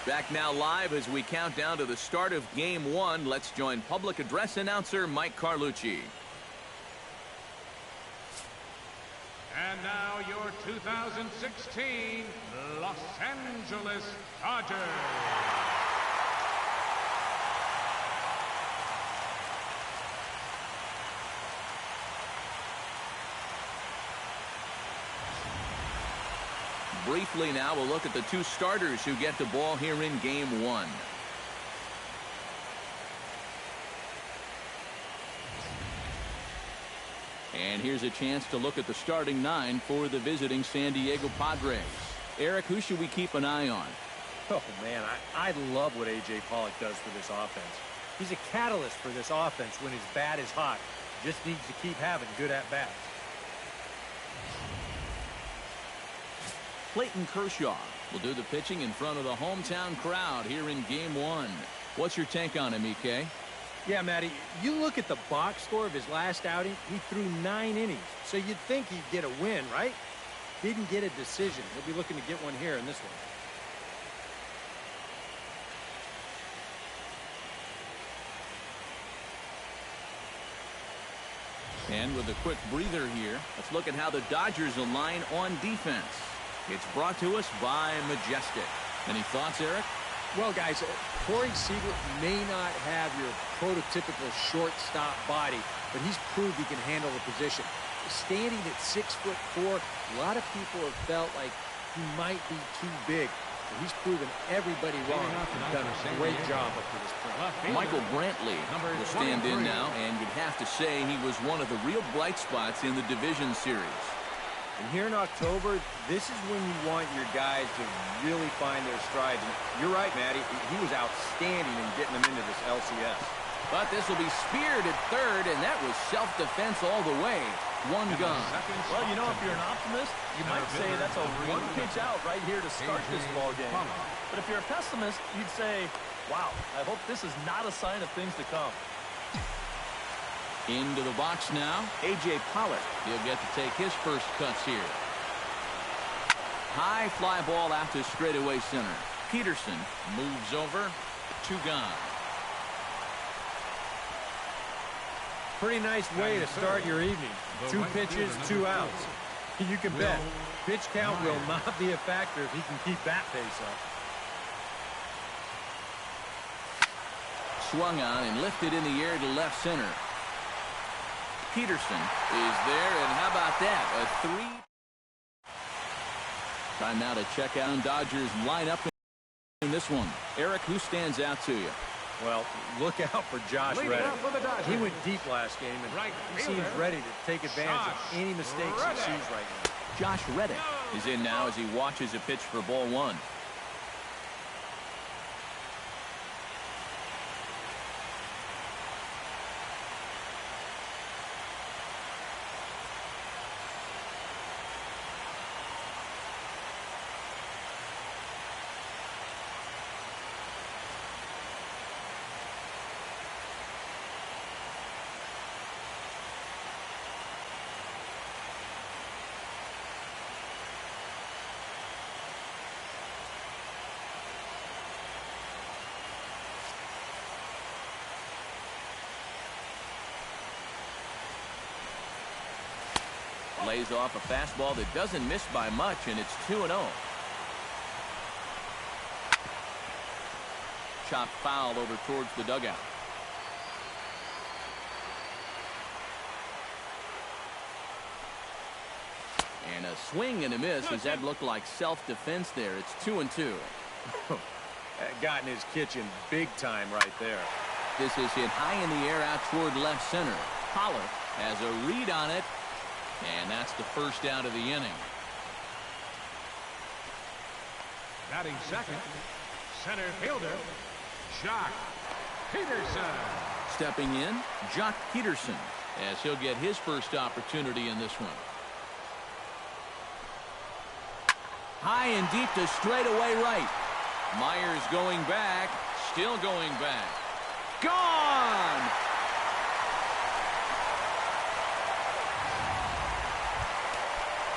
Back now live as we count down to the start of Game 1. Let's join public address announcer Mike Carlucci. And now your 2016 Los Angeles Dodgers. Briefly now, we'll look at the two starters who get the ball here in Game 1. And here's a chance to look at the starting nine for the visiting San Diego Padres. Eric, who should we keep an eye on? Oh, man, I love what A.J. Pollock does for this offense. He's a catalyst for this offense when his bat is hot. Just needs to keep having good at-bats. Clayton Kershaw will do the pitching in front of the hometown crowd here in Game 1. What's your take on him, EK? Yeah, Matty, you look at the box score of his last outing, he threw 9 innings. So you'd think he'd get a win, right? Didn't get a decision. He'll be looking to get one here in this one. And with a quick breather here, let's look at how the Dodgers align on defense. It's brought to us by Majestic. Any thoughts, Eric? Well, guys, Corey Seager may not have your prototypical shortstop body, but he's proved he can handle the position. Standing at 6'4", a lot of people have felt like he might be too big. But he's proven everybody wrong. He's done a great job up to this point. Michael Brantley will stand in now, and you'd have to say he was one of the real bright spots in the division series. And here in October, this is when you want your guys to really find their strides. And you're right, Matty. He was outstanding in getting them into this LCS. But this will be speared at third, and that was self-defense all the way. One gone. Well, you know, if you're an optimist, you might say that's a one-pitch out right here to start this ball game. But if you're a pessimist, you'd say, wow, I hope this is not a sign of things to come. Into the box now, A.J. Pollock. He'll get to take his first cuts here. High fly ball out to straightaway center. Peterson moves over. 2 gone. Pretty nice way to start your evening. 2 pitches, 2 outs. You can bet pitch count will not be a factor if he can keep that pace up. Swung on and lifted in the air to left center. Peterson is there, and how about that? A 3. Time now to check out Dodgers lineup in this one. Eric, who stands out to you? Well, look out for Josh Reddick. He went deep last game, and he seems ready to take advantage of any mistakes he sees right now. Josh Reddick is in now as he watches a pitch for ball 1. Lays off a fastball that doesn't miss by much, and it's 2-0. Chopped foul over towards the dugout. And a swing and a miss as that looked like self-defense there. It's 2-2. Got in his kitchen big time right there. This is hit high in the air out toward left center. Pollock has a read on it. And that's the first out of the inning. Batting second, center fielder, Jock Peterson. Stepping in, Jock Peterson, as he'll get his first opportunity in this one. High and deep to straightaway right. Myers going back, still going back. Gone!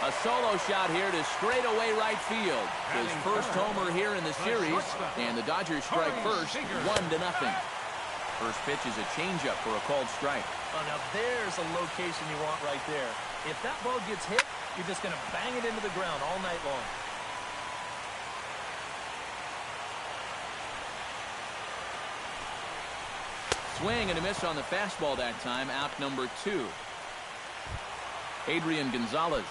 A solo shot here to straightaway right field. His first homer here in the series, and the Dodgers strike first, 1-0. First pitch is a changeup for a called strike. Oh, now there's a location you want right there. If that ball gets hit, you're just going to bang it into the ground all night long. Swing and a miss on the fastball that time, out number 2. Adrian Gonzalez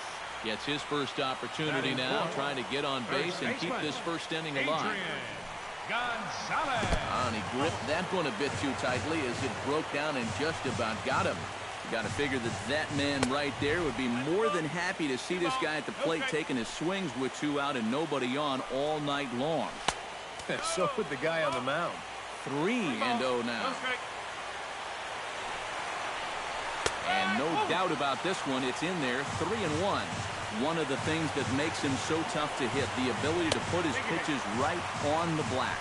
gets his first opportunity now, trying to get on base and keep this first inning alive. Gonzalez. And he gripped that one a bit too tightly as it broke down and just about got him. You got to figure that man right there would be more than happy to see this guy at the plate taking his swings with 2 out and nobody on all night long. So would the guy on the mound. 3-0 now. And no doubt about this one, it's in there, 3-1. One of the things that makes him so tough to hit, the ability to put his pitches right on the black.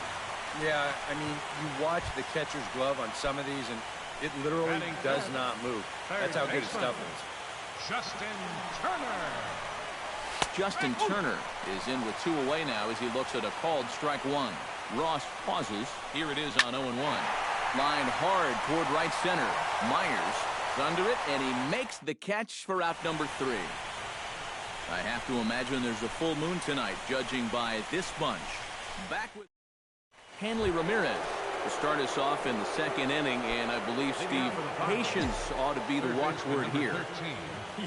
Yeah, I mean, you watch the catcher's glove on some of these, and it literally does not move. That's how good his stuff is. Justin Turner. Justin Turner is in with 2 away now as he looks at a called strike 1. Ross pauses. Here it is on 0-1. Line hard toward right center. Myers under it, and he makes the catch for out number 3. I have to imagine there's a full moon tonight, judging by this bunch. Back with Hanley Ramirez to start us off in the second inning, and I believe, Steve, patience ought to be the watchword here.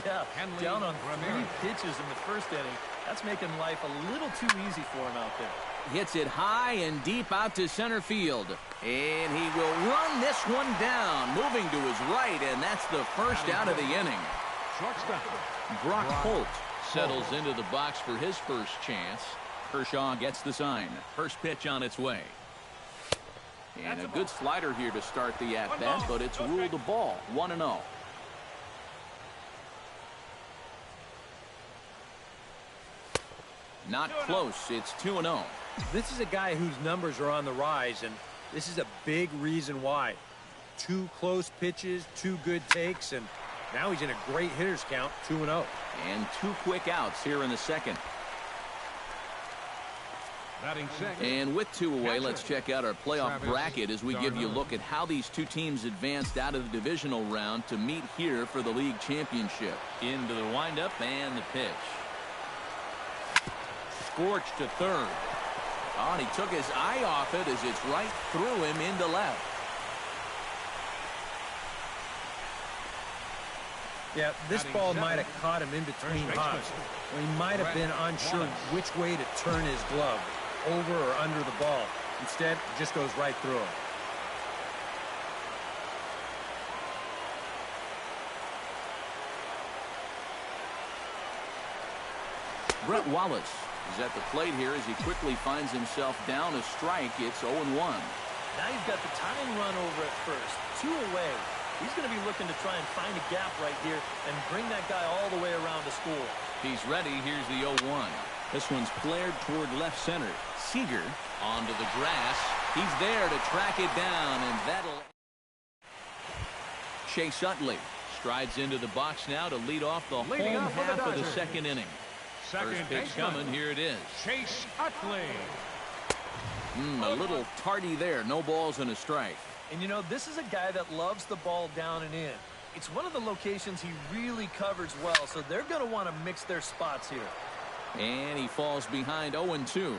Yeah, down on 3 pitches in the first inning. That's making life a little too easy for him out there. Hits it high and deep out to center field. And he will run this one down, moving to his right, and that's the first out of the inning. Shortstop. Brock Holt settles into the box for his first chance. Kershaw gets the sign. First pitch on its way. And a good slider here to start the at-bat, but it's ruled a ball. 1-0. Not close. It's 2-0. This is a guy whose numbers are on the rise, and this is a big reason why. 2 close pitches, 2 good takes, and now he's in a great hitter's count, 2-0. And 2 quick outs here in the second. Batting second. And with 2 away, let's check out our playoff bracket as we give you a look at how these 2 teams advanced out of the divisional round to meet here for the league championship. Into the windup and the pitch. Scorched to third. Oh, and he took his eye off it as it's right through him into left. Yeah, this ball might have caught him in between hops. He might have been unsure which way to turn his glove, over or under the ball. Instead, it just goes right through him. Brett Wallace is at the plate here as he quickly finds himself down a strike. It's 0-1. Now you've got the tying run over at first. 2 away. He's going to be looking to try and find a gap right here and bring that guy all the way around to score. He's ready. Here's the 0-1. This one's flared toward left center. Seager onto the grass. He's there to track it down, and that'll... Chase Utley strides into the box now to lead off the home half of the second inning. First pitch coming. Here it is. Chase Utley. A little tardy there. No balls and a strike. And you know, this is a guy that loves the ball down and in. It's one of the locations he really covers well, so they're going to want to mix their spots here. And he falls behind 0-2.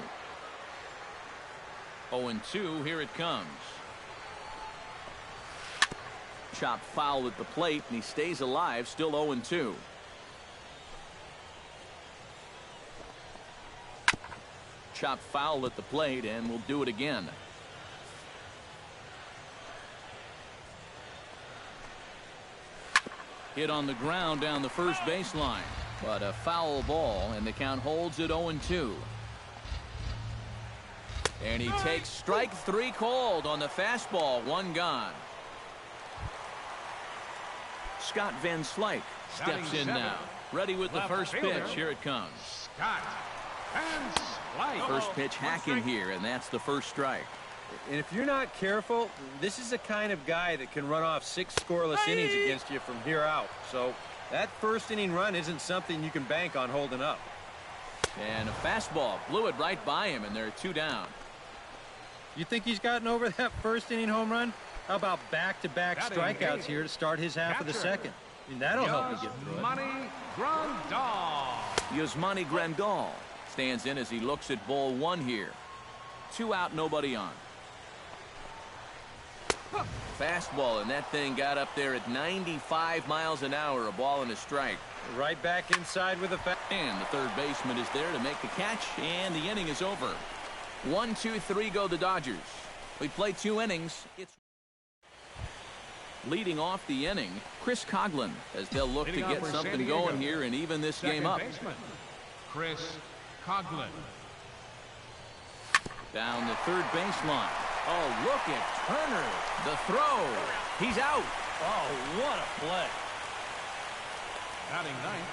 0-2, here it comes. Chopped foul at the plate, and he stays alive, still 0-2. Chopped foul at the plate, and we'll do it again. Hit on the ground down the first baseline, but a foul ball, and the count holds at 0-2. And he takes strike 3 called on the fastball. 1 gone. Scott Van Slyke steps in now, ready with the first pitch. Here it comes. Scott Van Slyke. First pitch hacking here, and that's the first strike. And if you're not careful, this is the kind of guy that can run off 6 scoreless innings against you from here out. So That first inning run isn't something you can bank on holding up. And a fastball blew it right by him, and they're 2 down. You think he's gotten over that first inning home run? How about back-to-back strikeouts here to start his half of the second? I mean, that'll help him get through it. Yasmani Grandal stands in as he looks at ball 1 here. 2 out, nobody on. Fastball, and that thing got up there at 95 miles an hour, a ball and a strike. Right back inside with a and the third baseman is there to make the catch, and the inning is over. 1, 2, 3 go the Dodgers. We played 2 innings. It's leading off the inning, Chris Coghlan, as they'll look to get something going here and even this game up. Chris Coghlan. Down the third baseline. Oh, look at Turner. The throw. He's out. Oh, what a play. Batting ninth.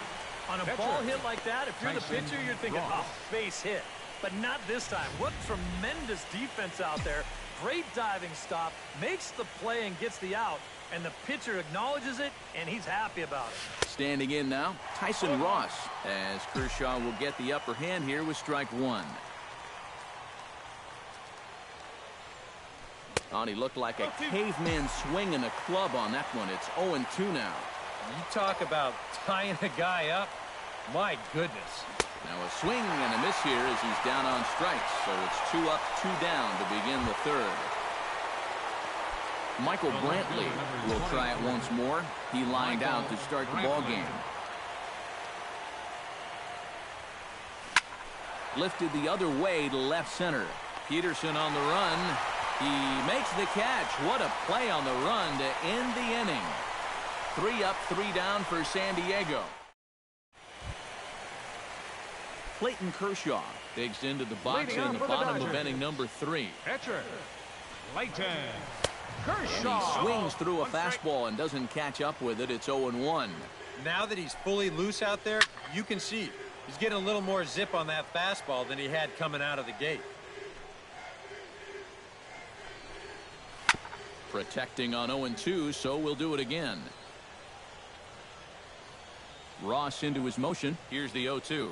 On a ball hit like that, if you're the pitcher, you're thinking, oh, base hit. But not this time. What tremendous defense out there. Great diving stop, makes the play and gets the out, and the pitcher acknowledges it, and he's happy about it. Standing in now, Tyson Ross, as Kershaw will get the upper hand here with strike 1. Oh, he looked like a caveman swinging a club on that one. It's 0-2 now. You talk about tying a guy up. My goodness. Now a swing and a miss here as he's down on strikes. So it's 2 up, 2 down to begin the third. Michael Brantley will try it once more. He lined out to start the ball game. Lifted the other way to left center. Peterson on the run. He makes the catch. What a play on the run to end the inning. 3 up, 3 down for San Diego. Clayton Kershaw digs into the box in the bottom of inning number 3. Pitcher, Clayton Kershaw. He swings through a fastball and doesn't catch up with it. It's 0-1. Now that he's fully loose out there, you can see he's getting a little more zip on that fastball than he had coming out of the gate. Protecting on 0-2, so we'll do it again. Ross into his motion. Here's the 0-2.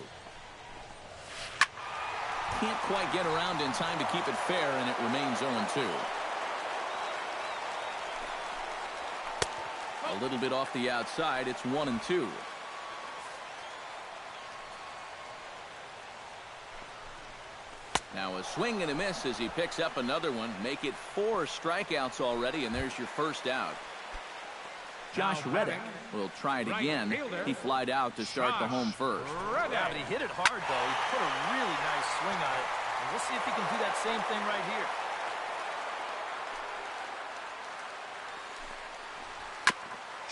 Can't quite get around in time to keep it fair, and it remains 0-2. A little bit off the outside. It's 1-2. Now a swing and a miss as he picks up another one. Make it 4 strikeouts already, and there's your first out. Josh Reddick will try it again. He flied out to start the home first. Yeah, but he hit it hard, though. He put a really nice swing on it. And we'll see if he can do that same thing right here.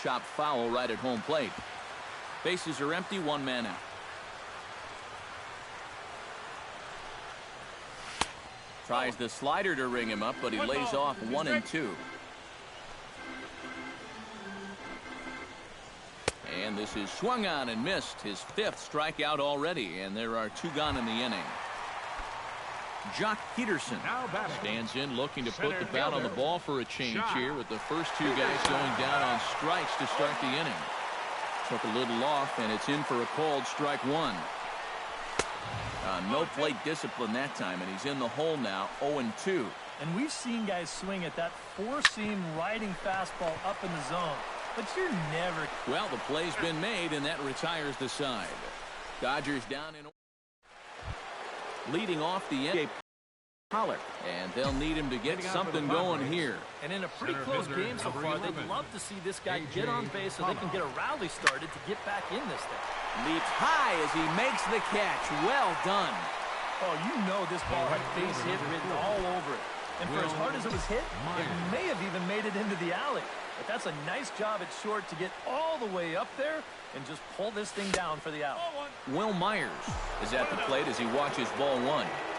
Chopped foul right at home plate. Bases are empty, 1 man out. Tries the slider to ring him up, but he lays off 1-2. And this is swung on and missed. His 5th strikeout already, and there are 2 gone in the inning. Jock Peterson stands in looking to put the bat on the ball for a change here with the first 2 guys going down on strikes to start the inning. Took a little off, and it's in for a called strike 1. No plate discipline that time, and he's in the hole now, 0-2. And we've seen guys swing at that 4-seam riding fastball up in the zone. But you're never... Well, the play's been made, and that retires the side. Dodgers down in... Leading off the end, Pollard, and they'll need him to get something going here. And in a pretty close game so far, they'd love to see this guy get on base so they can get a rally started to get back in this thing. Leaps high as he makes the catch. Well done. Oh, you know this ball had base hit written all over it. And for as hard as it was hit, it may have even made it into the alley. But that's a nice job at short to get all the way up there and just pull this thing down for the out. Will Myers is at the plate as he watches ball 1.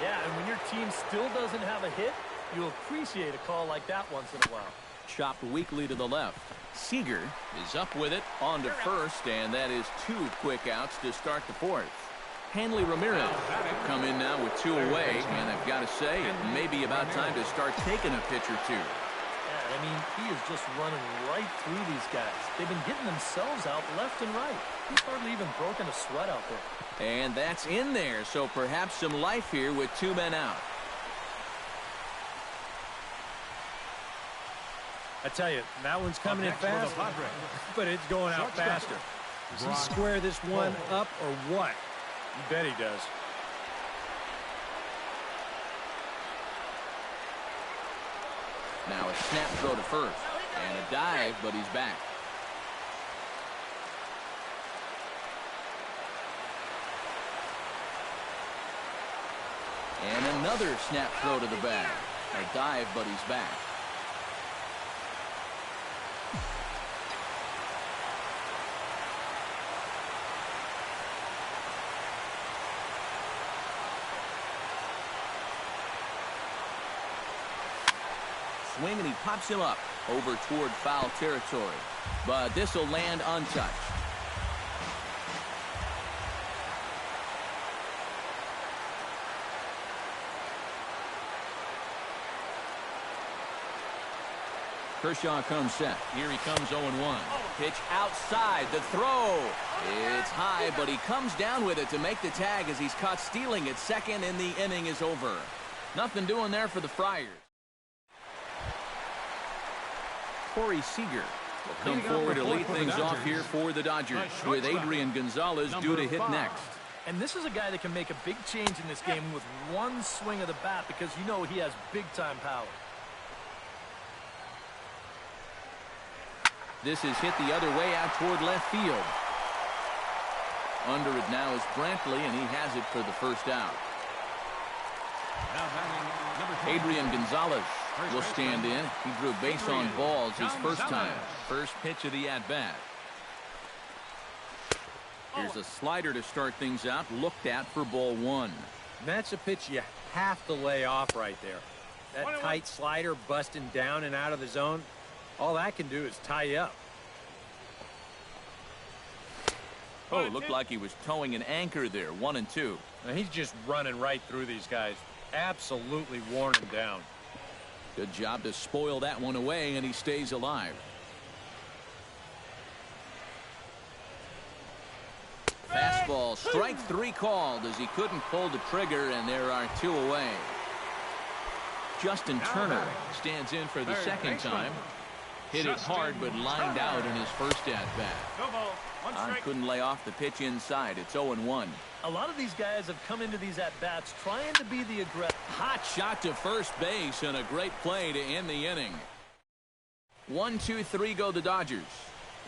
Yeah, and when your team still doesn't have a hit, you'll appreciate a call like that once in a while. Chopped weakly to the left. Seager is up with it on to first, and that is 2 quick outs to start the 4th. Hanley Ramirez come in now with 2 away, and I've got to say, it may be about time to start taking a pitch or 2. Yeah, I mean, he is just running right through these guys. They've been getting themselves out left and right. He's hardly even broken a sweat out there. And that's in there, so perhaps some life here with 2 men out. I tell you, that one's coming in fast, but it's going out faster. Does he square this one up or what? You bet he does. Now a snap throw to first. And a dive, but he's back. And another snap throw to the bag. A dive, but he's back. Swing, and he pops him up over toward foul territory. But this will land untouched. Kershaw comes set. Here he comes 0-1. Pitch outside. The throw. It's high, but he comes down with it to make the tag as he's caught stealing at second, and the inning is over. Nothing doing there for the Friars. Corey Seager will come forward to lead things off here for the Dodgers, with Adrian Gonzalez due to hit next. And this is a guy that can make a big change in this game with one swing of the bat, because you know he has big-time power. This is hit the other way out toward left field. Under it now is Brantley, and he has it for the first out. Adrian Gonzalez will stand in. He drew base on balls his first time. First pitch of the at-bat. Here's a slider to start things out, looked at for ball 1. And that's a pitch you have to lay off right there. That tight slider busting down and out of the zone, all that can do is tie you up. Oh, looked like he was towing an anchor there, 1-2. Now he's just running right through these guys. Absolutely worn him down. Good job to spoil that one away, and he stays alive. Fastball, strike 3 called as he couldn't pull the trigger, and there are 2 away. Justin Turner stands in for the second time. Hit it hard, but lined out in his first at-bat. Couldn't lay off the pitch inside. It's 0-1. A lot of these guys have come into these at-bats trying to be the aggressive. Hot shot to first base, and a great play to end the inning. 1-2-3 go the Dodgers,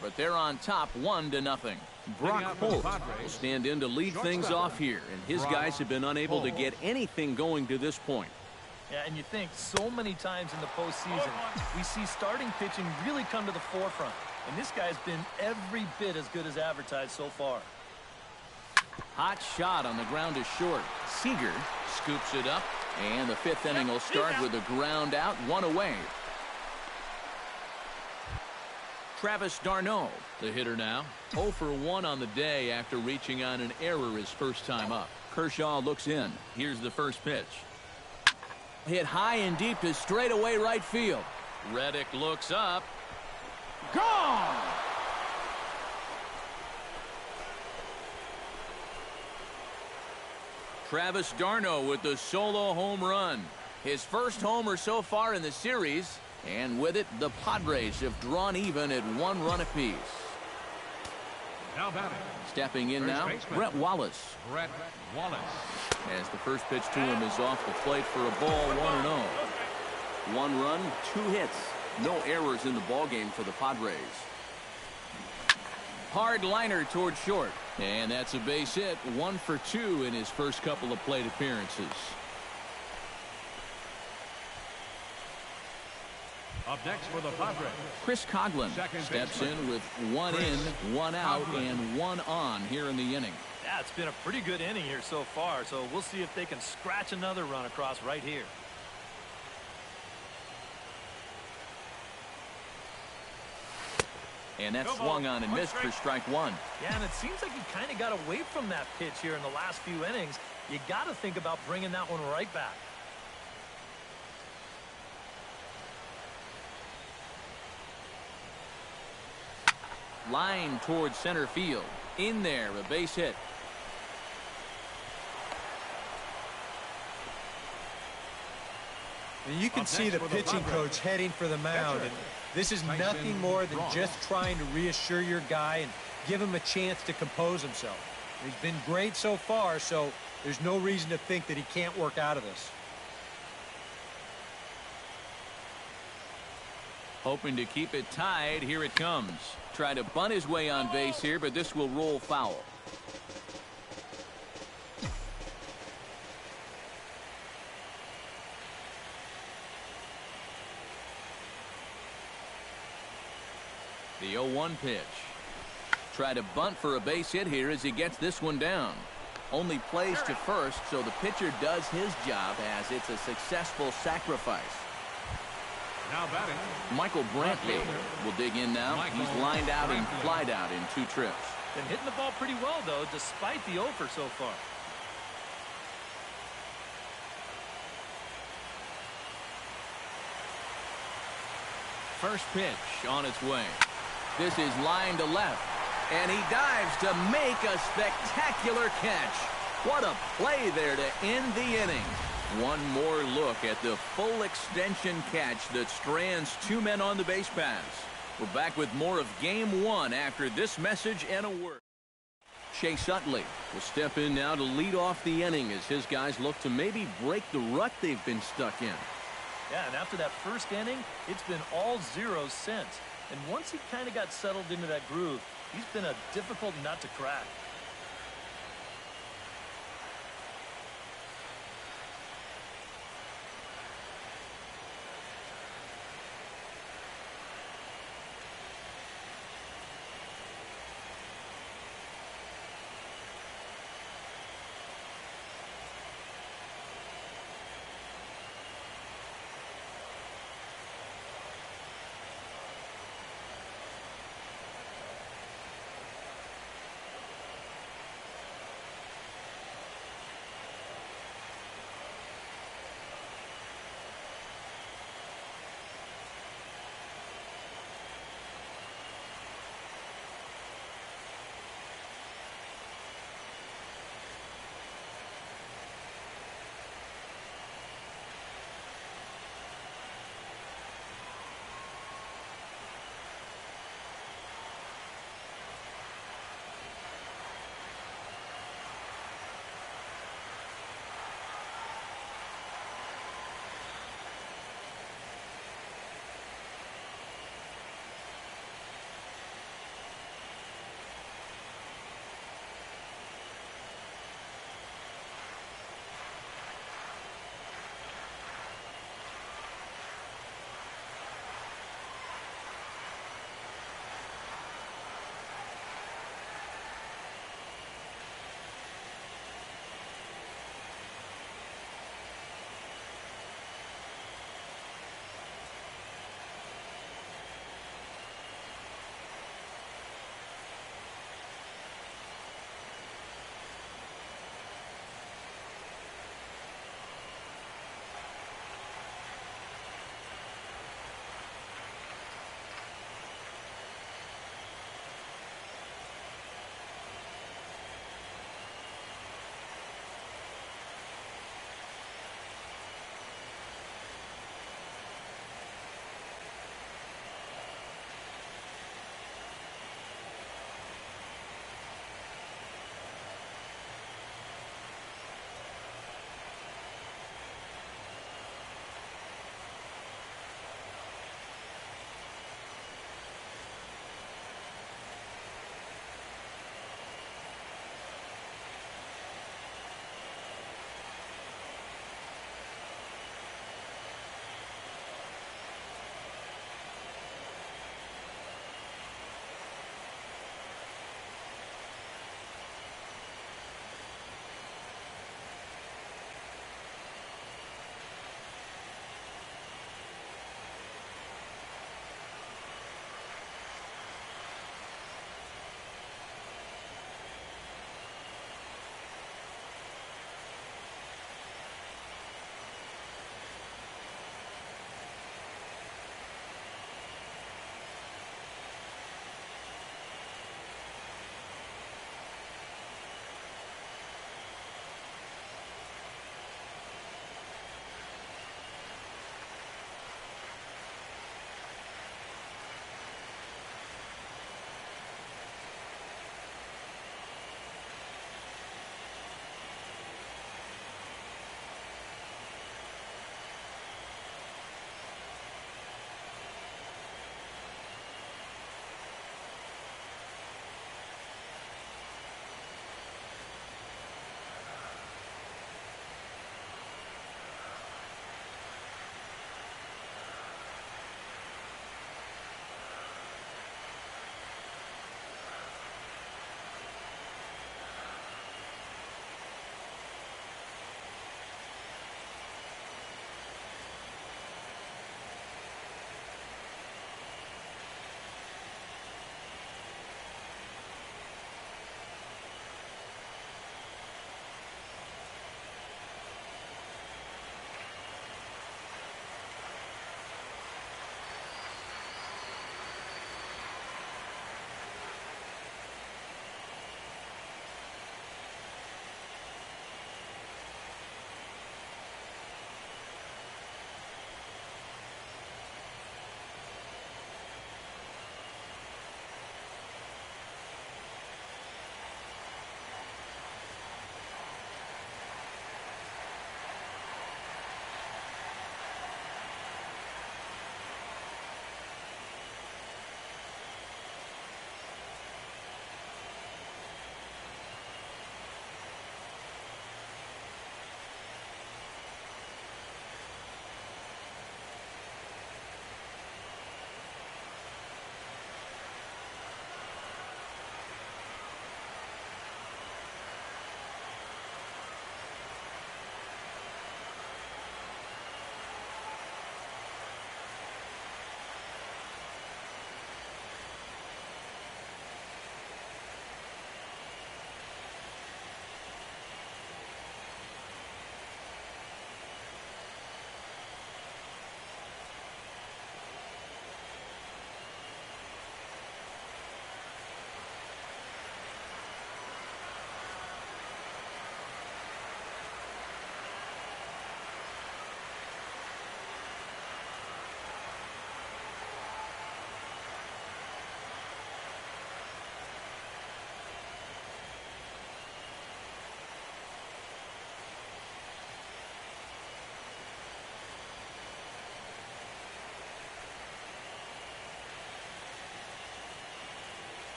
but they're on top 1-0. Brock Holt will stand in to lead things off here, and his guys have been unable to get anything going to this point. Yeah, and you think so many times in the postseason, we see starting pitching really come to the forefront. And this guy's been every bit as good as advertised so far. Hot shot on the ground is short. Seager scoops it up, and the 5th inning will start with a ground out, 1 away. Travis d'Arnaud, the hitter now. 0 for 1 on the day after reaching on an error his first time up. Kershaw looks in. Here's the first pitch. Hit high and deep to straightaway right field. Reddick looks up. Gone! Travis d'Arnaud with the solo home run. His first homer so far in the series. And with it, the Padres have drawn even at 1 run apiece. Now batting. Stepping in now, Brett Wallace. As the first pitch to him is off the plate for a ball, 1-0. 1 run, 2 hits. No errors in the ballgame for the Padres. Hard liner toward short. And that's a base hit, 1 for 2 in his first couple of plate appearances. Up next for the Padres. Chris Coghlan steps in with 1 in, 1 out, and 1 on here in the inning. Yeah, it's been a pretty good inning here so far, so we'll see if they can scratch another run across right here. And that's swung on and missed for strike 1. Yeah, and it seems like he kind of got away from that pitch here in the last few innings. You got to think about bringing that one right back. Line towards center field. In there, a base hit. And you can see the pitching coach heading for the mound. And this is nothing more than just trying to reassure your guy and give him a chance to compose himself. He's been great so far, so there's no reason to think that he can't work out of this. Hoping to keep it tied. Here it comes. Trying to bunt his way on base here, but this will roll foul. The 0-1 pitch. Try to bunt for a base hit here as he gets this one down. Only plays to first, so the pitcher does his job as it's a successful sacrifice. Now batting, Michael Brantley will dig in now. He's lined out and flied out in 2 trips. Been hitting the ball pretty well, though, despite the offer so far. First pitch on its way. This is line to left. And he dives to make a spectacular catch. What a play there to end the inning. One more look at the full extension catch that strands 2 men on the base paths. We're back with more of Game 1 after this message and a word. Chase Utley will step in now to lead off the inning as his guys look to maybe break the rut they've been stuck in. Yeah, and after that first inning, it's been all zeros since. And once he kind of got settled into that groove, he's been a difficult nut to crack.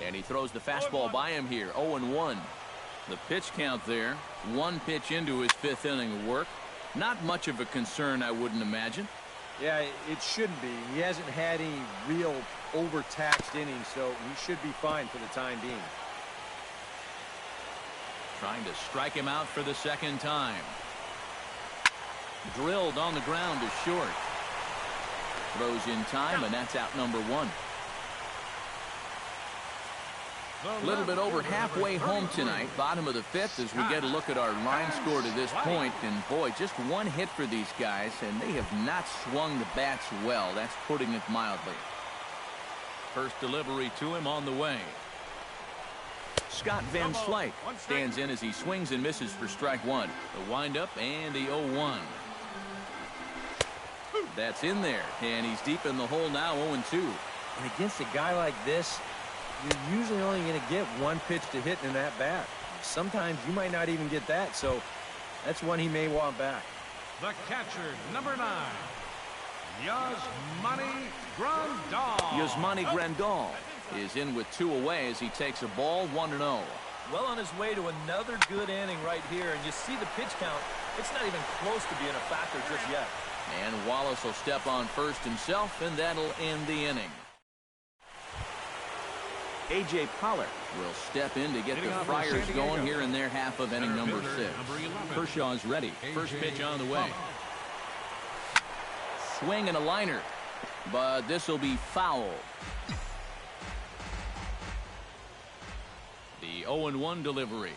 And he throws the fastball by him here. 0-1. The pitch count there. One pitch into his fifth inning of work. Not much of a concern, I wouldn't imagine. Yeah, it shouldn't be. He hasn't had any real overtaxed innings, so he should be fine for the time being. Trying to strike him out for the second time. Drilled on the ground to short. Throws in time, and that's out number one. A little bit over halfway home tonight, bottom of the fifth, as we get a look at our line score to this point. And boy, just one hit for these guys, and they have not swung the bats well. That's putting it mildly. First delivery to him on the way. Scott Van Slyke stands in as he swings and misses for strike one. The windup and the 0-1. That's in there, and he's deep in the hole now, 0-2. And against a guy like this, you're usually only going to get one pitch to hit in that bat. Sometimes you might not even get that, so that's one he may want back. The catcher, number 9, Yasmani Grandal. Yasmani Grandal is in with 2 away as he takes a ball, 1-0. Well on his way to another good inning right here, and you see the pitch count. It's not even close to being a factor just yet. And Wallace will step on first himself, and that'll end the inning. A.J. Pollard will step in to get the Friars going here in their half of inning number 6. Kershaw's ready. First pitch on the way. Swing and a liner, but this will be foul. The 0-1 delivery.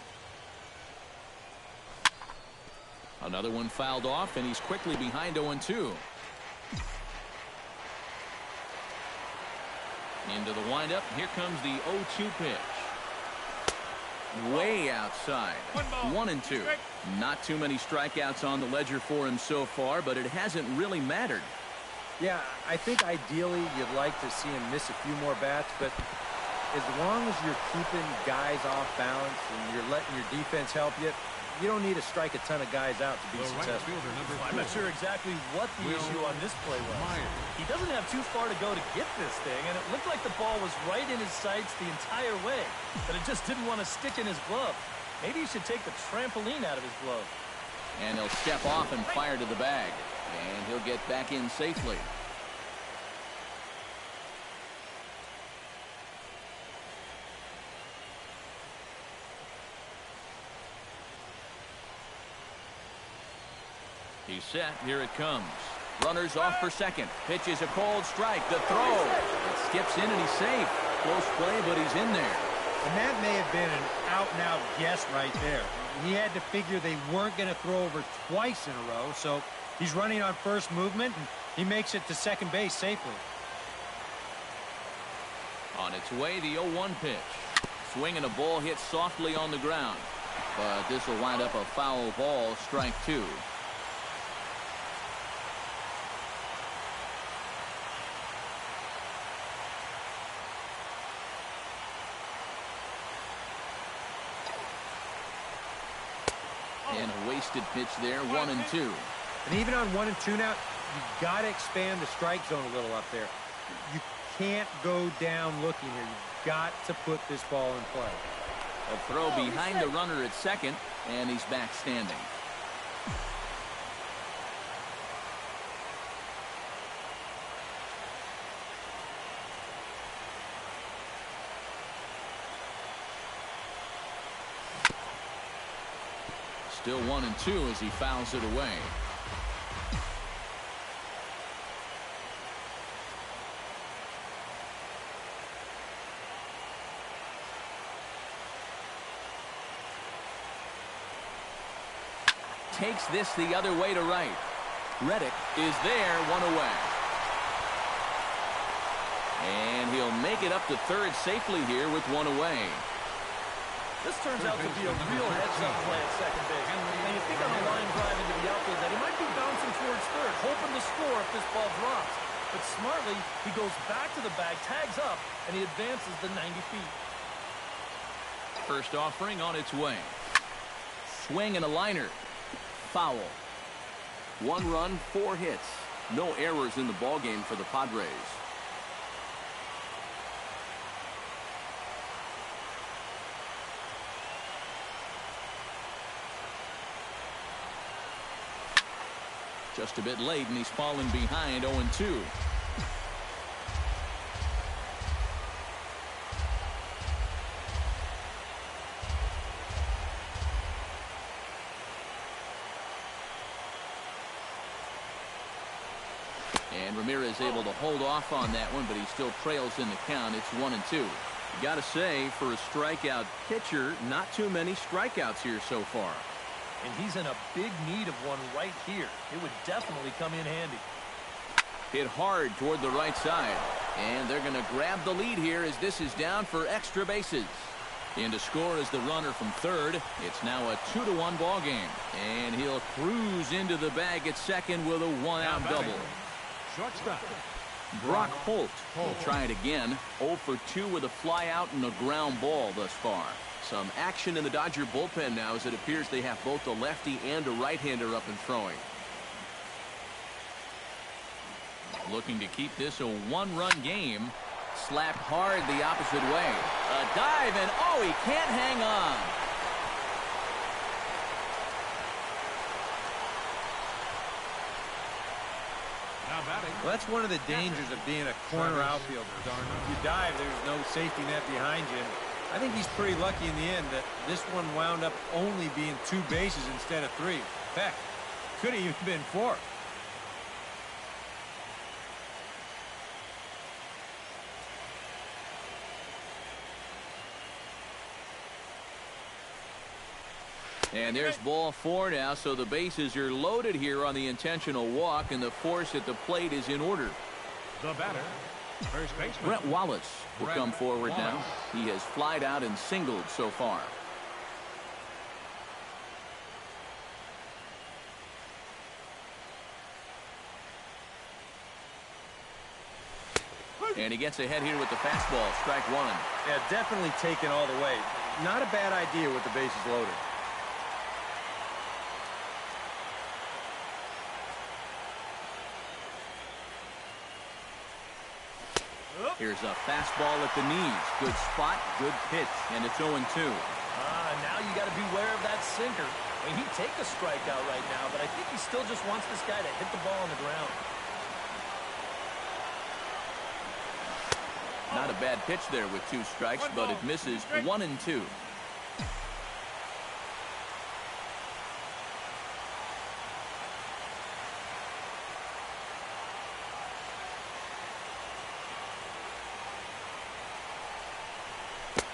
Another one fouled off, and he's quickly behind 0-2. Into the windup. Here comes the 0-2 pitch. Way outside. 1-2. Not too many strikeouts on the ledger for him so far, but it hasn't really mattered. Yeah, I think ideally you'd like to see him miss a few more bats, but as long as you're keeping guys off balance and you're letting your defense help you, you don't need to strike a ton of guys out to be successful. I'm not sure exactly what the issue on this play was. He doesn't have too far to go to get this thing, and it looked like the ball was right in his sights the entire way, but it just didn't want to stick in his glove. Maybe he should take the trampoline out of his glove. And he'll step off and fire to the bag, and he'll get back in safely. He's set. Here it comes. Runners off for second. Pitch is a cold strike. The throw. It skips in and he's safe. Close play, but he's in there. And that may have been an out-and-out guess right there. He had to figure they weren't going to throw over twice in a row, so he's running on first movement, and he makes it to second base safely. On its way, the 0-1 pitch. Swing and a ball hit softly on the ground. But this will wind up a foul ball, strike 2. And a wasted pitch there, 1-2. And even on 1-2 now, you've got to expand the strike zone a little up there. You can't go down looking here. You've got to put this ball in play. A throw behind the runner at second, and he's back standing. Still 1-2 as he fouls it away. Takes this the other way to right. Reddick is there, 1 away. And he'll make it up to third safely here with 1 away. This turns out to be a real heads-up play at second base. And you think on a line drive into the outfield that he might be bouncing towards third, hoping to score if this ball drops. But smartly, he goes back to the bag, tags up, and he advances the 90 feet. First offering on its way. Swing and a liner. Foul. 1 run, 4 hits. No errors in the ballgame for the Padres. Just a bit late, and he's fallen behind 0-2. And Ramirez able to hold off on that one, but he still trails in the count. It's 1-2. You got to say, for a strikeout pitcher, not too many strikeouts here so far. And he's in a big need of one right here. It would definitely come in handy. Hit hard toward the right side. And they're going to grab the lead here as this is down for extra bases. In to score is the runner from third. It's now a 2-1 ball game. And he'll cruise into the bag at second with a one-out double. Shortstop. Brock Holt will try it again. 0 for 2 with a fly out and a ground ball thus far. Some action in the Dodger bullpen now as it appears they have both a lefty and a right-hander up and throwing. Looking to keep this a one-run game. Slapped hard the opposite way. A dive, and oh, he can't hang on. Well, that's one of the dangers of being a corner outfielder. If you dive, there's no safety net behind you. I think he's pretty lucky in the end that this one wound up only being 2 bases instead of 3. In fact, could have even been 4. And there's ball 4 now, so the bases are loaded here on the intentional walk, and the force at the plate is in order. The batter, first baseman Brett Wallace will come forward now. He has flied out and singled so far. And he gets ahead here with the fastball, strike 1. Yeah, definitely taken all the way. Not a bad idea with the bases loaded. Here's a fastball at the knees. Good spot, good pitch, and it's 0-2. Now you got to beware of that sinker. I mean, he'd take a strikeout right now, but I think he still just wants this guy to hit the ball on the ground. Not a bad pitch there with 2 strikes, but it misses 1-2.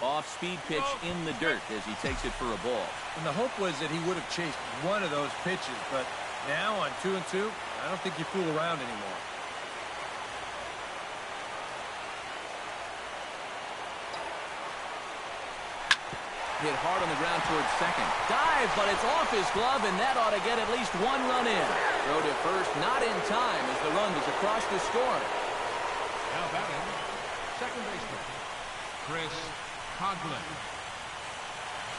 Off-speed pitch in the dirt as he takes it for a ball. And the hope was that he would have chased one of those pitches, but now on 2-2, I don't think you fool around anymore. Hit hard on the ground towards second. Dive, but it's off his glove, and that ought to get at least 1 run in. Throw to first, not in time as the run was across the score. Now batting, second baseman, Chris Conklin.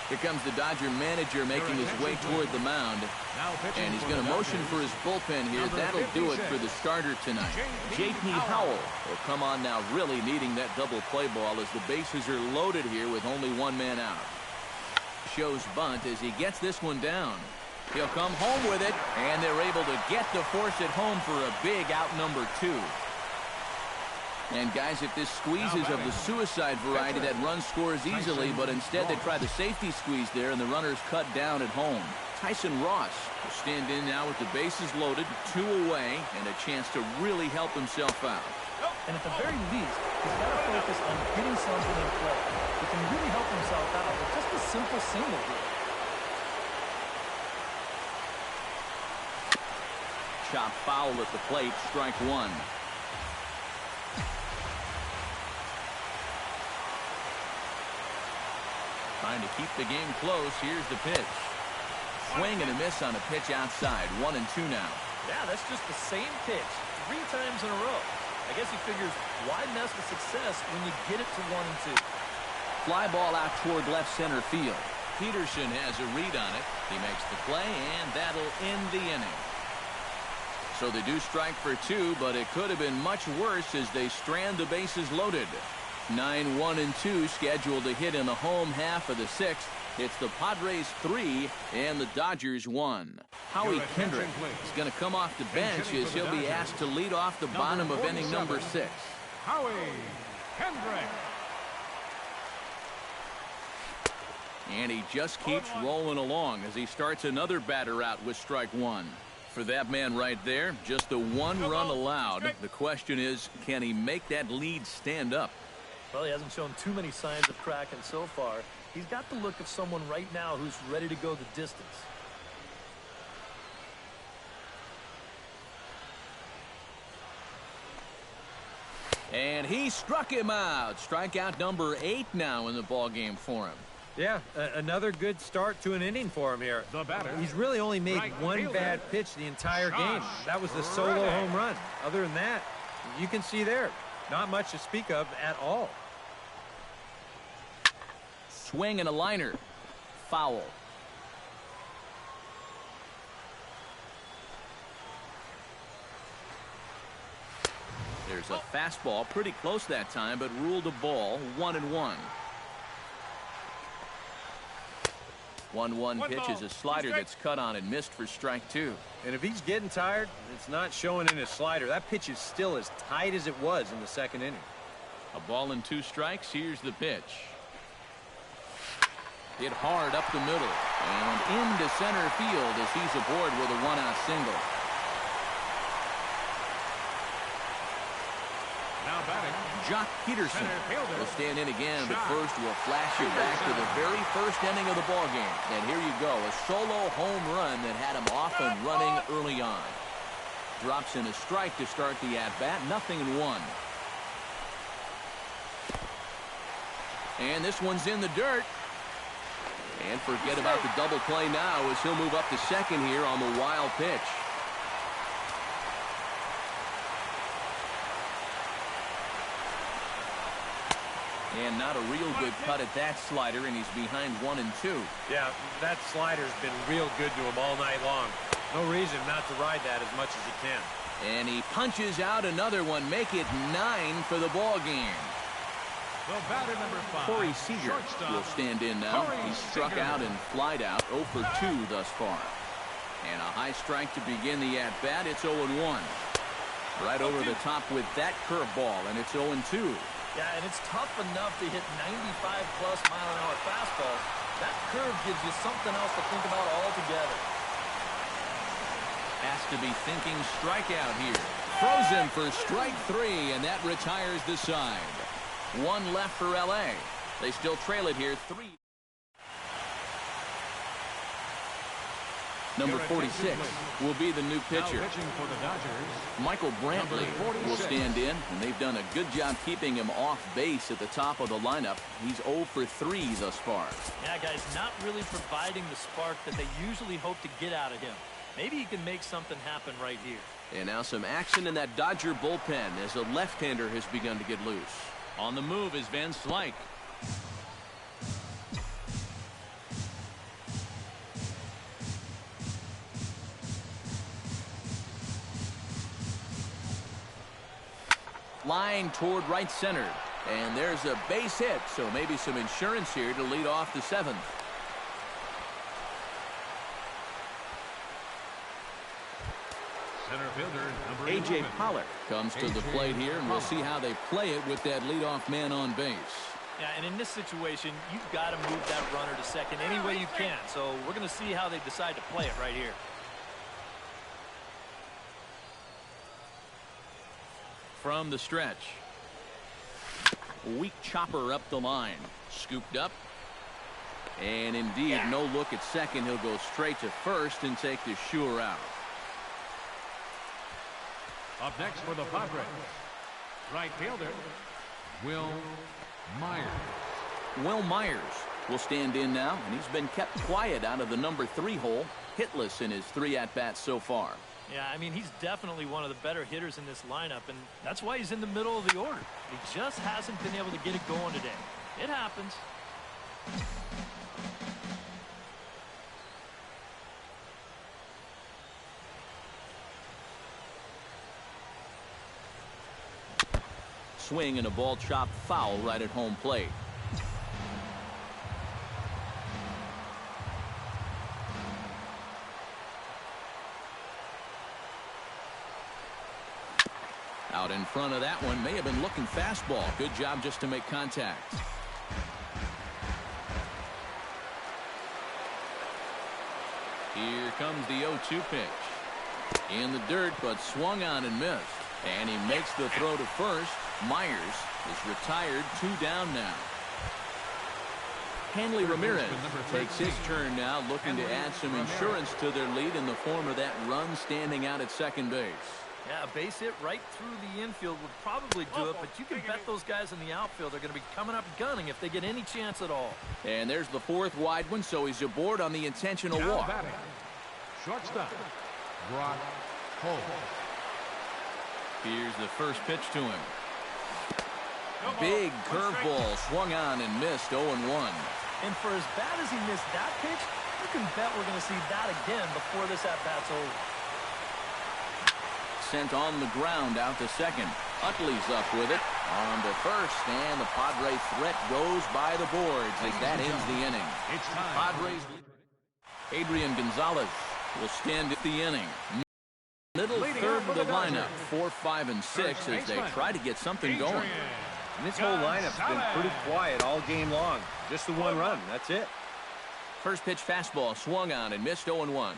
Here comes the Dodger manager making his way toward the mound. And he's going to motion for his bullpen here. That'll do it for the starter tonight. J.P. Howell will come on now, really needing that double play ball as the bases are loaded here with only 1 man out. Shows bunt as he gets this one down. He'll come home with it, and they're able to get the force at home for a big out number 2. And guys, if this squeeze is of the suicide variety, that run scores easily, but instead they try the safety squeeze there, and the runner's cut down at home. Tyson Ross will stand in now with the bases loaded, 2 away, and a chance to really help himself out. And at the very least, he's got to focus on getting something in play. He can really help himself out with just a simple single here. Chop foul at the plate, strike 1. Trying to keep the game close. Here's the pitch. Swing and a miss on a pitch outside. 1-2 now. Yeah, that's just the same pitch 3 times in a row. I guess he figures, why mess with success when you get it to 1-2? Fly ball out toward left center field. Peterson has a read on it. He makes the play, and that'll end the inning. So they do strike for 2, but it could have been much worse as they strand the bases loaded. 9-1-2 scheduled to hit in the home half of the 6th. It's the Padres 3 and the Dodgers 1. Howie Kendrick is going to come off the bench as he'll be asked to lead off the bottom of inning number 6. Howie Kendrick. And he just keeps rolling along as he starts another batter out with strike 1. For that man right there, just the 1 run allowed. The question is, can he make that lead stand up? Well, he hasn't shown too many signs of cracking so far. He's got the look of someone right now who's ready to go the distance. And he struck him out. Strikeout number 8 now in the ballgame for him. Yeah, another good start to an inning for him here. The batter. He's really only made one bad pitch the entire game. That was the solo home run. Other than that, you can see there, not much to speak of at all. Swing and a liner. Foul. There's a fastball pretty close that time, but ruled a ball. 1-1. 1-1 pitch is a slider that's cut on and missed for strike 2. And if he's getting tired, it's not showing in his slider. That pitch is still as tight as it was in the second inning. A ball and 2 strikes. Here's the pitch. Hit hard up the middle and into center field as he's aboard with a 1-out single. Now batting. Jock Peterson will stand in again, but first we'll flash you back to the very first inning of the ballgame. And here you go, a solo home run that had him off and running early on. Drops in a strike to start the at-bat, 0-1. And this one's in the dirt. And forget about the double play now as he'll move up to second here on the wild pitch. And not a real good cut at that slider, and he's behind 1 and 2. Yeah, that slider's been real good to him all night long. No reason not to ride that as much as he can. And he punches out another one, make it 9 for the ball game. The batter number 5. Corey Seager will stand in now. He's struck out and flied out, 0 for 2 thus far. And a high strike to begin the at-bat. It's 0-1. Right over the top with that curveball, and it's 0-2. Yeah, and it's tough enough to hit 95-plus mile-an-hour fastballs. That curve gives you something else to think about altogether. Has to be thinking strikeout here. Throws him for strike 3, and that retires the side. 1 left for L.A. They still trail it here, 3. Number 46 will be the new pitcher. For the Dodgers, Michael Brantley will stand in, and they've done a good job keeping him off base at the top of the lineup. He's 0 for 3 thus far. Yeah, guys, not really providing the spark that they usually hope to get out of him. Maybe he can make something happen right here. And now some action in that Dodger bullpen as a left-hander has begun to get loose. On the move is Van Slyke. Line toward right center. And there's a base hit, so maybe some insurance here to lead off the 7th. center fielder number A.J. 11. Pollock comes to the plate here, and we'll see how they play it with that leadoff man on base. Yeah, and in this situation, you've got to move that runner to second any way you can. So we're going to see how they decide to play it right here. From the stretch. Weak chopper up the line. Scooped up. And indeed, no look at second. He'll go straight to first and take the sure out. Up next for the Padres, right fielder, Will Myers. Will Myers will stand in now, and he's been kept quiet out of the number 3 hole. Hitless in his 3 at-bats so far. Yeah, I mean, he's definitely one of the better hitters in this lineup, and that's why he's in the middle of the order. He just hasn't been able to get it going today. It happens. Swing and a ball chopped foul right at home plate. In front of that one, may have been looking fastball. Good job just to make contact. Here comes the 0-2 pitch. In the dirt, but swung on and missed. And he makes the throw to first. Myers is retired, 2 down now. Hanley Ramirez takes his turn now, looking to add some insurance to their lead in the form of that run standing out at second base. Yeah, a base hit right through the infield would probably do it, but you can bet those guys in the outfield are going to be coming up gunning if they get any chance at all. And there's the 4th wide one, so he's aboard on the intentional walk. Batting. Shortstop, Brock Holt. Here's the first pitch to him. Big curveball swung on and missed. 0-1. And for as bad as he missed that pitch, you can bet we're going to see that again before this at-bat's over. Sent on the ground out to second. Utley's up with it on to first, and the Padres threat goes by the boards as that ends the inning. It's time. Padres. Adrian Gonzalez will stand at the inning. Middle third of the lineup, 4, 5, and 6 as they try to get something going. And this whole lineup's been pretty quiet all game long. Just the one run. That's it. First pitch fastball swung on and missed. 0-1.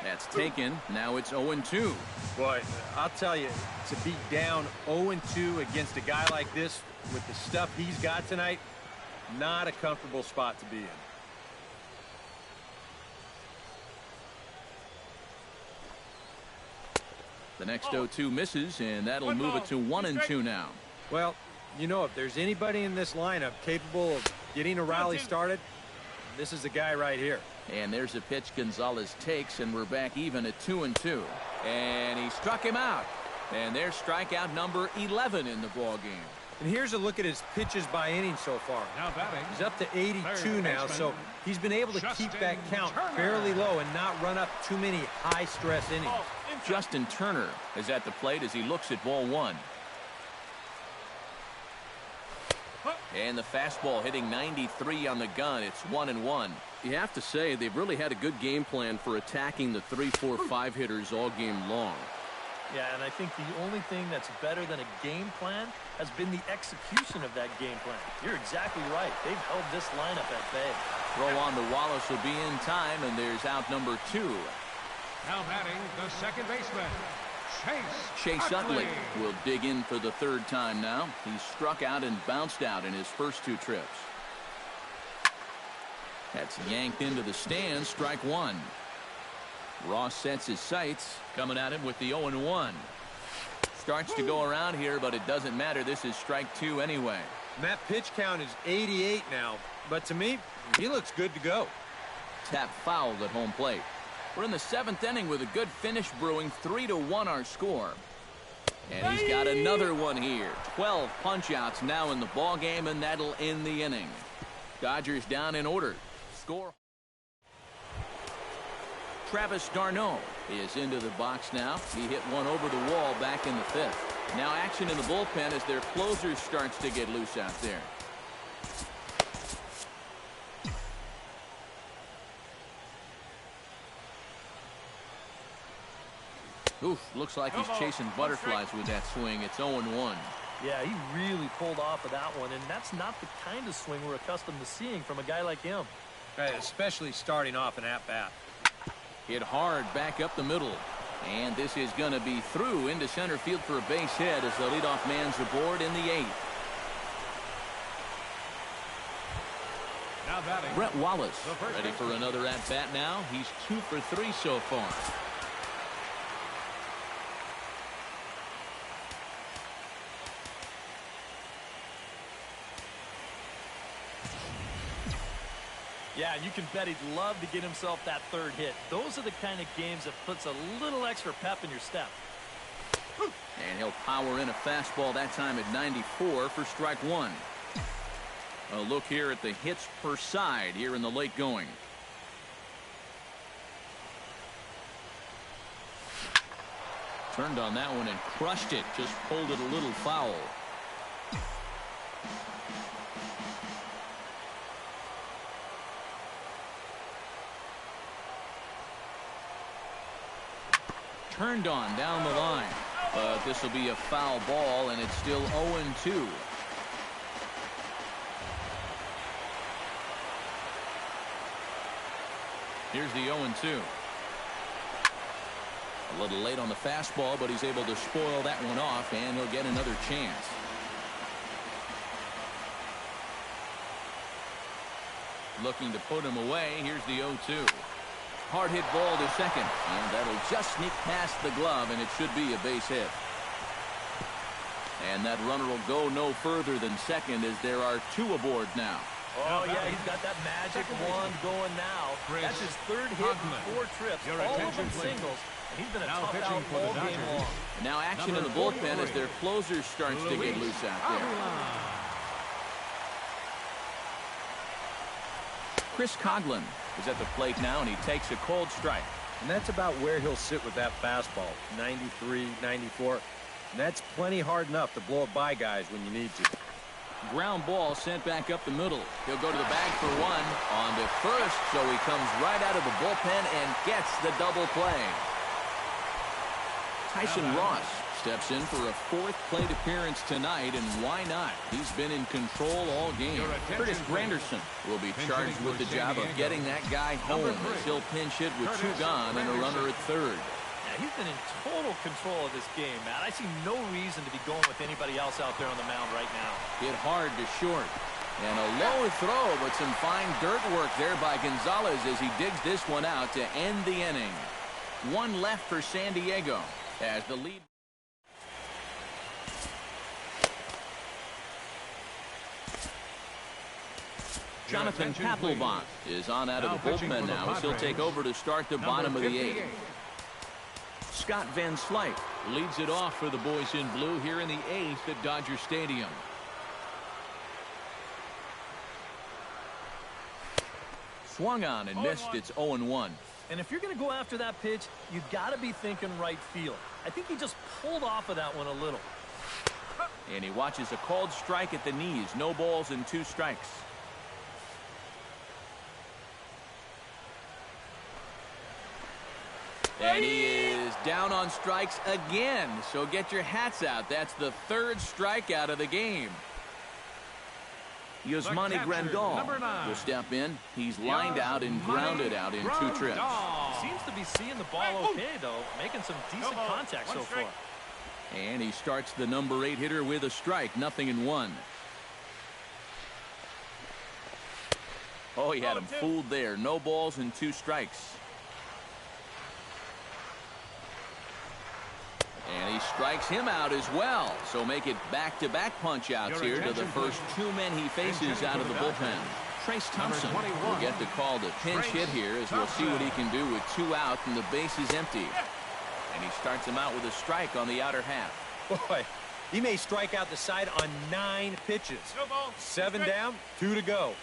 That's taken. Now it's 0-2. Boy, I'll tell you, to be down 0-2 against a guy like this with the stuff he's got tonight, not a comfortable spot to be in. The next 0-2 misses, and that'll move it to 1-2 now. Well, you know, if there's anybody in this lineup capable of getting a rally started, this is the guy right here. And there's a pitch Gonzalez takes, and we're back even at 2-2. And he struck him out. And there's strikeout number 11 in the ball game. And here's a look at his pitches by inning so far. Now batting. He's up to 82 now, so he's been able to keep that count fairly low and not run up too many high-stress innings. Justin Turner is at the plate as he looks at ball 1. And the fastball hitting 93 on the gun. It's 1-1. You have to say they've really had a good game plan for attacking the 3, 4, 5 hitters all game long. Yeah, and I think the only thing that's better than a game plan has been the execution of that game plan. You're exactly right. They've held this lineup at bay. Throw on to Wallace will be in time, and there's out number 2. Now batting the second baseman, Chase Utley will dig in for the 3rd time now. He's struck out and bounced out in his first 2 trips. That's yanked into the stands, strike 1. Ross sets his sights, coming at him with the 0-1. Starts to go around here, but it doesn't matter. This is strike 2 anyway. And that pitch count is 88 now, but to me, he looks good to go. Tap fouled at home plate. We're in the 7th inning with a good finish brewing. 3-1 our score. And he's got another one here. 12 punch-outs now in the ball game, and that'll end the inning. Dodgers down in order. Score. Travis d'Arnaud is into the box now. He hit one over the wall back in the 5th. Now action in the bullpen as their closer starts to get loose out there. Oof, looks like he's chasing butterflies with that swing. It's 0-1. Yeah, he really pulled off of that one, and that's not the kind of swing we're accustomed to seeing from a guy like him. Right, especially starting off an at-bat. Hit hard back up the middle. And this is going to be through into center field for a base hit as the leadoff man's aboard in the 8th. Now batting. Brett Wallace ready for another at-bat now. He's 2 for 3 so far. Yeah, you can bet he'd love to get himself that 3rd hit. Those are the kind of games that puts a little extra pep in your step. And he'll power in a fastball that time at 94 for strike 1. A look here at the hits per side here in the late going. Turned on that one and crushed it. Just pulled it a little foul. turned on down the line. But this will be a foul ball, and it's still 0-2. Here's the 0-2. A little late on the fastball, but he's able to spoil that one off, and he'll get another chance. Looking to put him away. Here's the 0-2. Hard hit ball to second, and that'll just sneak past the glove, and it should be a base hit. And that runner will go no further than second, as there are 2 aboard now. Oh, yeah, he's got that magic wand going now. That's his 3rd hit in 4 trips, all of them singles. And he's been a tough out all game long. And now action in the bullpen as their closer starts to get loose out there. Chris Coghlan is at the plate now, and he takes a cold strike. And that's about where he'll sit with that fastball, 93, 94. And that's plenty hard enough to blow it by guys when you need to. Ground ball sent back up the middle. He'll go to the bag for one. On to first, so he comes right out of the bullpen and gets the double play. Tyson Ross steps in for a 4th plate appearance tonight, and why not? He's been in control all game. Curtis Granderson will be charged with the job of getting that guy home as he'll pinch hit with 2 gone and a runner at 3rd. He's been in total control of this game, Matt. I see no reason to be going with anybody else out there on the mound right now. Hit hard to short. And a low throw, but some fine dirt work there by Gonzalez as he digs this one out to end the inning. 1 left for San Diego as the lead. Jonathan Papelbon is on out of the bullpen now as he'll take over to start the bottom of the 8th. Scott Van Slyke leads it off for the boys in blue here in the 8th at Dodger Stadium. Swung on and missed. It's 0-1. And if you're going to go after that pitch, you got to be thinking right field. I think he just pulled off of that one a little. And he watches a called strike at the knees. No balls and 2 strikes. And he is down on strikes again. So get your hats out. That's the 3rd strikeout of the game. Yasmani Grandal will step in. He's lined out and grounded out in 2 trips. Seems to be seeing the ball okay, though. Making some decent contact so far. And he starts the number 8 hitter with a strike. 0-1. Oh, he had him fooled there. No balls and 2 strikes. And he strikes him out as well. So make it back-to-back punch-outs here to the first 2 men he faces out of the bullpen. Trace Thompson will get the call to pinch hit here as we'll see what he can do with 2 out and the base is empty. And he starts him out with a strike on the outer half. Boy, he may strike out the side on 9 pitches. 7 down, 2 to go.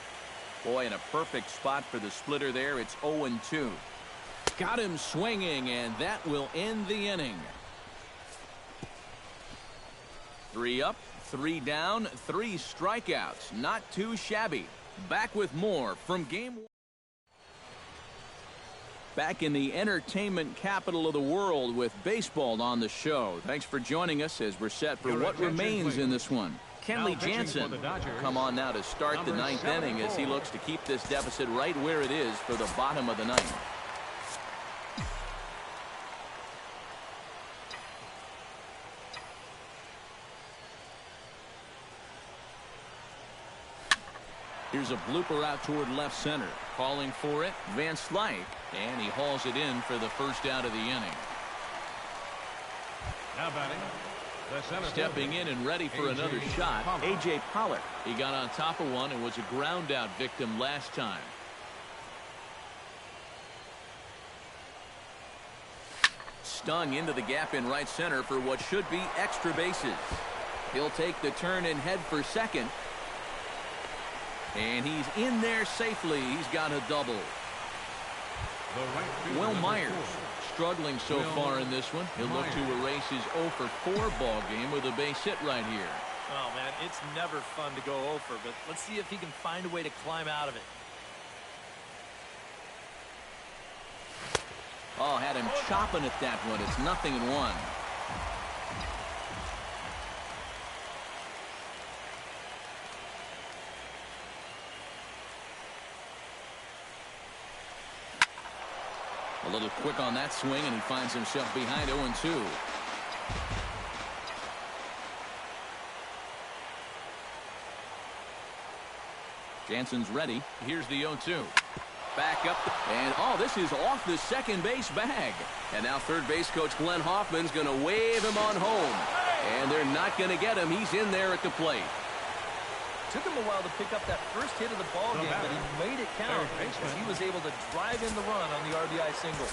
Boy, in a perfect spot for the splitter there. It's 0-2. Got him swinging, and that will end the inning. 3 up, 3 down, 3 strikeouts. Not too shabby. Back with more from Game 1. Back in the entertainment capital of the world with baseball on the show. Thanks for joining us as we're set for what remains in this one. Kenley Jansen will come on now to start the 9th inning as he looks to keep this deficit right where it is for the bottom of the 9th. Here's a blooper out toward left center. Calling for it, Van Slyke, and he hauls it in for the first out of the inning. Now batting, the center stepping in and ready for another shot, A.J. Pollock. He got on top of one and was a ground out victim last time. Stung into the gap in right center for what should be extra bases. He'll take the turn and head for second. And he's in there safely. He's got a double. Will Myers struggling so far in this one. He'll look to erase his 0 for 4 ball game with a base hit right here. Oh, man, it's never fun to go 0 for, but let's see if he can find a way to climb out of it. Oh, had him chopping at that one. It's 0-1. A little quick on that swing, and he finds himself behind 0-2. Jansen's ready. Here's the 0-2. Back up, and oh, this is off the second base bag. And now third base coach Glenn Hoffman's going to wave him on home. And they're not going to get him. He's in there at the plate. Took him a while to pick up that first hit of the ball game, but he made it count as he was able to drive in the run on the RBI single.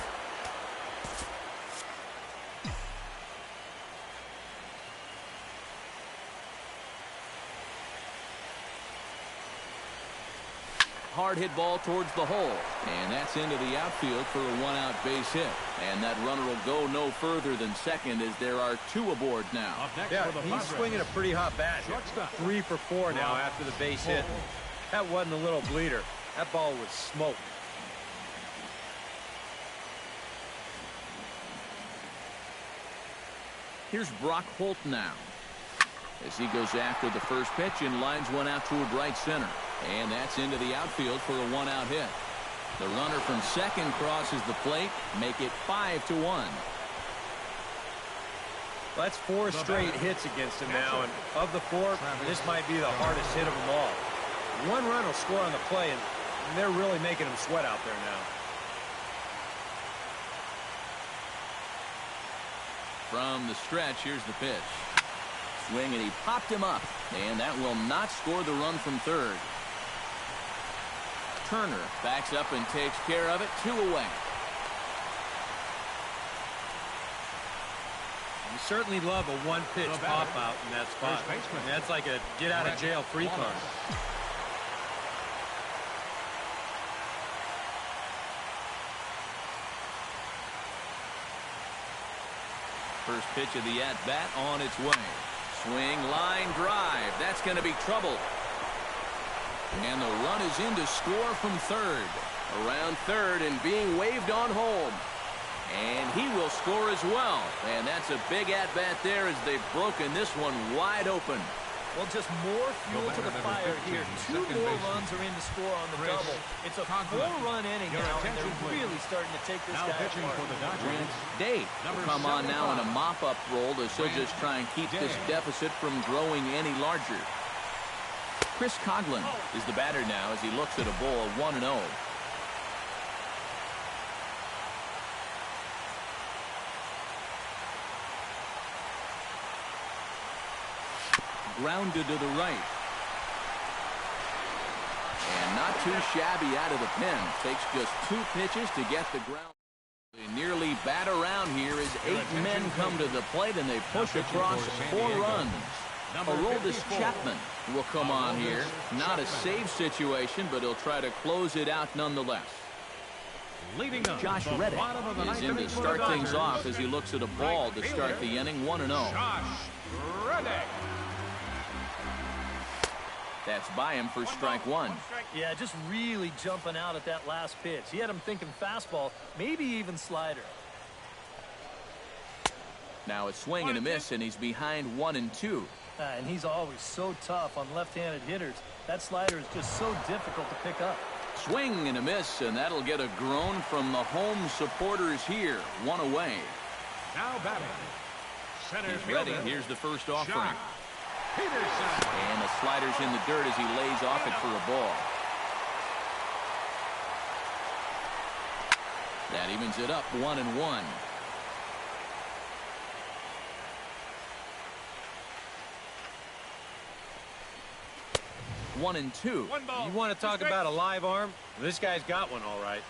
Hard hit ball towards the hole, and that's into the outfield for a one-out base hit. And that runner will go no further than second as there are 2 aboard now. Yeah, he's swinging a pretty hot bat. 3 for 4 now after the base hit. That wasn't a little bleeder. That ball was smoked. Here's Brock Holt now as he goes after the first pitch and lines one out toward right center. And that's into the outfield for a one-out hit. The runner from second crosses the plate, make it 5-1. That's 4 straight hits against him now, and of the 4, this might be the hardest hit of them all. 1 run will score on the play, and they're really making him sweat out there now. From the stretch, here's the pitch. Swing, and he popped him up, and that will not score the run from third. Turner backs up and takes care of it. 2 away. You certainly love a one-pitch pop-out in that spot. I mean, that's like a get-out-of-jail-free card. First pitch of the at-bat on its way. Swing, line drive. That's going to be trouble. And the run is in to score from third. Around third and being waved on home. And he will score as well. And that's a big at-bat there as they've broken this one wide open. Well, just more fuel to the fire here. 2 more runs are in to score on the double. It's a 4-run inning now, and they're really starting to take this guy apart. Day will come on now in a mop-up role as he'll just try and keep this deficit from growing any larger. Chris Coughlin is the batter now as he looks at a ball of 1-0. Grounded to the right. And not too shabby out of the pen. Takes just 2 pitches to get the ground. They nearly bat around here as 8 men come to the plate and they push across 4 runs. Aroldis Chapman will come on here. Not a save situation, but he'll try to close it out nonetheless. Josh Reddick is in to start things off as he looks at a ball to start the inning. 1-0. Josh Reddick. That's by him for strike 1. Yeah, just really jumping out at that last pitch. He had him thinking fastball, maybe even slider. Now a swing and a miss, and he's behind 1-2. And he's always so tough on left-handed hitters. That slider is just so difficult to pick up. Swing and a miss, and that'll get a groan from the home supporters here. 1 away. Now batting. Center He's ready. Here's the first offering. Peterson. And the slider's in the dirt as he lays off it for a ball. That evens it up 1-1. One and two. You want to talk about a live arm? This guy's got one all right.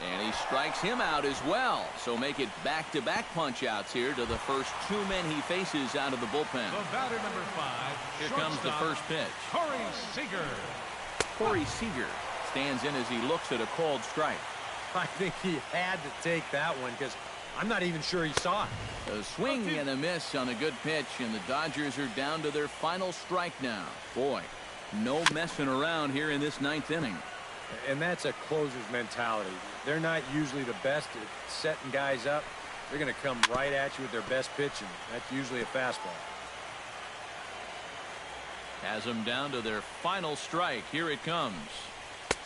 And he strikes him out as well. So make it back-to-back punch-outs here to the first 2 men he faces out of the bullpen. The batter number 5. Here comes the first pitch. Corey Seager. Corey Seager stands in as he looks at a called strike. I think he had to take that one because I'm not even sure he saw it. A swing and a miss on a good pitch, and the Dodgers are down to their final strike now. Boy, no messing around here in this 9th inning. And that's a closer's mentality. They're not usually the best at setting guys up. They're going to come right at you with their best pitch, and that's usually a fastball. Has them down to their final strike. Here it comes.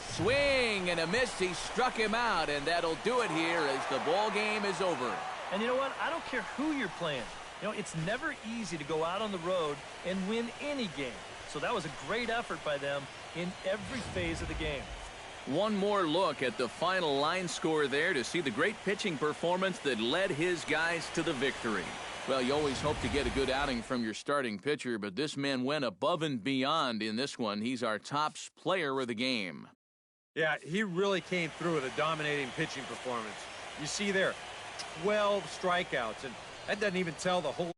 Swing and a miss. He struck him out, and that'll do it here as the ball game is over. And you know what? I don't care who you're playing. You know, it's never easy to go out on the road and win any game. So that was a great effort by them in every phase of the game. One more look at the final line score there to see the great pitching performance that led his guys to the victory. Well, you always hope to get a good outing from your starting pitcher, but this man went above and beyond in this one. He's our top player of the game. Yeah, he really came through with a dominating pitching performance. You see there, 12 strikeouts, and that doesn't even tell the whole